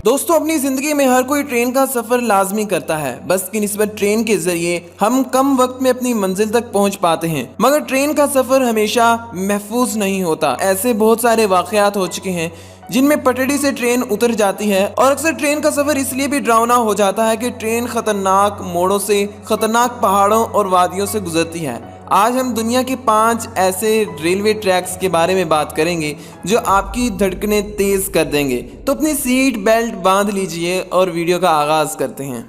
दोस्तों अपनी जिंदगी में हर कोई ट्रेन का सफर लाजमी करता है। बस की निस्बत ट्रेन के जरिए हम कम वक्त में अपनी मंजिल तक पहुंच पाते हैं, मगर ट्रेन का सफर हमेशा महफूज नहीं होता। ऐसे बहुत सारे वाकयात हो चुके हैं जिनमें पटड़ी से ट्रेन उतर जाती है, और अक्सर ट्रेन का सफर इसलिए भी डरावना हो जाता है कि ट्रेन खतरनाक मोड़ों से, खतरनाक पहाड़ों और वादियों से गुजरती है। आज हम दुनिया के 5 ऐसे रेलवे ट्रैक्स के बारे में बात करेंगे जो आपकी धड़कनें तेज कर देंगे। तो अपनी सीट बेल्ट बांध लीजिए और वीडियो का आगाज करते हैं।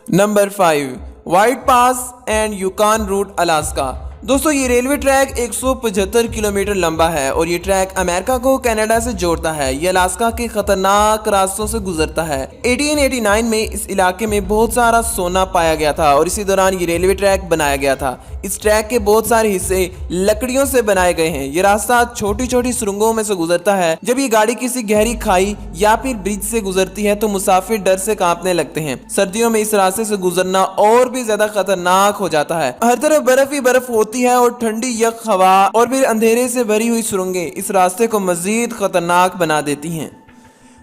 Number 5, White Pass and Yukon Route, Alaska. दोस्तों ये रेलवे ट्रैक 175 किलोमीटर लंबा है और ये ट्रैक अमेरिका को कनाडा से जोड़ता है। ये अलास्का के खतरनाक रास्तों से गुजरता है। 1889 में इस इलाके में बहुत सारा सोना पाया गया था और इसी दौरान ये रेलवे ट्रैक बनाया गया था। इस ट्रैक के बहुत सारे हिस्से लकड़ियों से बनाए गए हैं। ये रास्ता छोटी छोटी सुरंगों में से गुजरता है। जब ये गाड़ी किसी गहरी खाई या फिर ब्रिज से गुजरती है तो मुसाफिर डर से कांपने लगते हैं। सर्दियों में इस रास्ते से गुजरना और भी ज्यादा खतरनाक हो जाता है। हर तरफ बर्फ ही बर्फ होती है और ठंडी यख हवा और फिर अंधेरे से भरी हुई सुरंगें इस रास्ते को मजीद खतरनाक बना देती हैं।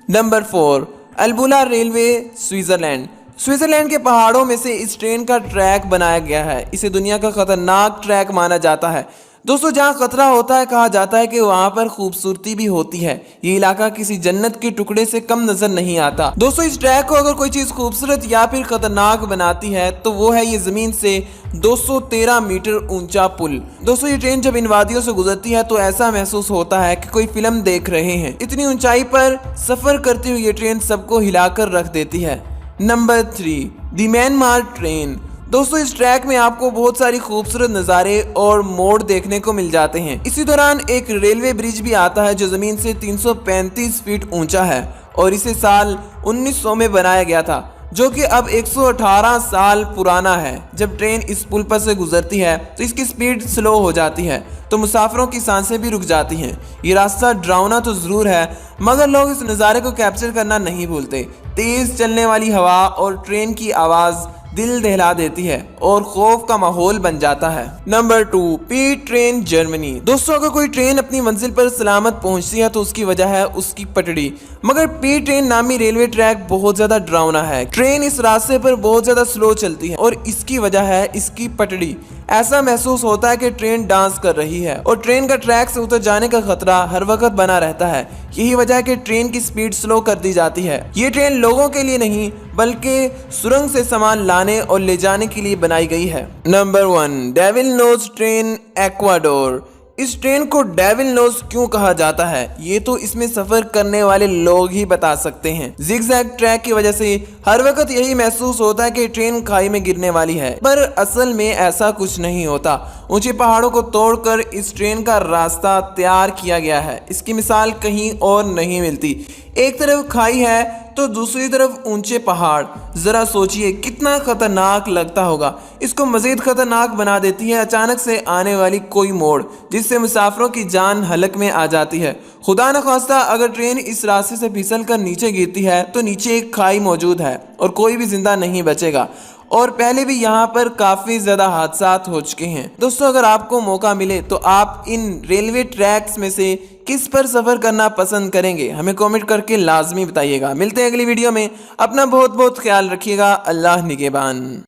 Number 4, Albula railway, Switzerland. Switzerland के पहाड़ों में से इस ट्रेन का ट्रैक बनाया गया है। इसे दुनिया का खतरनाक ट्रैक माना जाता है। दोस्तों जहाँ खतरा होता है कहा जाता है कि वहाँ पर खूबसूरती भी होती है। ये इलाका किसी जन्नत के टुकड़े से कम नजर नहीं आता। दोस्तों इस ट्रैक को अगर कोई चीज खूबसूरत या फिर खतरनाक बनाती है तो वो है ये जमीन से 213 मीटर ऊंचा पुल। दोस्तों ये ट्रेन जब इन वादियों से गुजरती है तो ऐसा महसूस होता है कि कोई फिल्म देख रहे हैं। इतनी ऊंचाई पर सफर करती हुई ये ट्रेन सबको हिलाकर रख देती है। नंबर 3, दी म्यांमार ट्रेन। दोस्तों इस ट्रैक में आपको बहुत सारी खूबसूरत नज़ारे और मोड़ देखने को मिल जाते हैं। इसी दौरान एक रेलवे ब्रिज भी आता है जो जमीन से 335 फीट ऊंचा है और इसे साल 1900 में बनाया गया था, जो कि अब 118 साल पुराना है। जब ट्रेन इस पुल पर से गुजरती है तो इसकी स्पीड स्लो हो जाती है तो मुसाफिरों की सांसें भी रुक जाती हैं। ये रास्ता डरावना तो जरूर है मगर लोग इस नज़ारे को कैप्चर करना नहीं भूलते। तेज चलने वाली हवा और ट्रेन की आवाज़ दिल दहला देती है और खौफ का माहौल बन जाता है। नंबर 2, पीट ट्रेन, जर्मनी। दोस्तों अगर कोई ट्रेन अपनी मंजिल पर सलामत पहुंचती है तो उसकी वजह है उसकी पटड़ी, मगर पीट ट्रेन नामी रेलवे ट्रैक बहुत ज्यादा डरावना है। ट्रेन इस रास्ते पर बहुत ज्यादा स्लो चलती है और इसकी वजह है इसकी पटड़ी। ऐसा महसूस होता है कि ट्रेन डांस कर रही है और ट्रेन का ट्रैक से उतर जाने का खतरा हर वक्त बना रहता है। यही वजह है कि ट्रेन की स्पीड स्लो कर दी जाती है। ये ट्रेन लोगों के लिए नहीं बल्कि सुरंग से सामान लाने और ले जाने के लिए बनाई गई है। Number 1, Devil Nose train, Ecuador. इस ट्रेन को डेविल नोज क्यों कहा जाता है ये तो इसमें सफर करने वाले लोग ही बता सकते हैं। जिगजैग ट्रैक की वजह से हर वक्त यही महसूस होता है कि ट्रेन खाई में गिरने वाली है, पर असल में ऐसा कुछ नहीं होता। ऊंचे पहाड़ों को तोड़कर इस ट्रेन का रास्ता तैयार किया गया है। इसकी मिसाल कहीं और नहीं मिलती। एक तरफ खाई है तो दूसरी तरफ ऊंचे पहाड़। जरा सोचिए कितना खतरनाक लगता होगा। इसको मजीद खतरनाक बना देती है अचानक से आने वाली कोई मोड़, जिससे मुसाफिरों की जान हलक में आ जाती है। खुदा न खास्ता अगर ट्रेन इस रास्ते से फिसल कर नीचे गिरती है तो नीचे एक खाई मौजूद है और कोई भी जिंदा नहीं बचेगा। और पहले भी यहाँ पर काफी ज्यादा हादसात हो चुके हैं। दोस्तों अगर आपको मौका मिले तो आप इन रेलवे ट्रैक्स में से किस पर सफर करना पसंद करेंगे, हमें कमेंट करके लाजमी बताइएगा। मिलते हैं अगली वीडियो में। अपना बहुत बहुत ख्याल रखिएगा। अल्लाह निगहबान।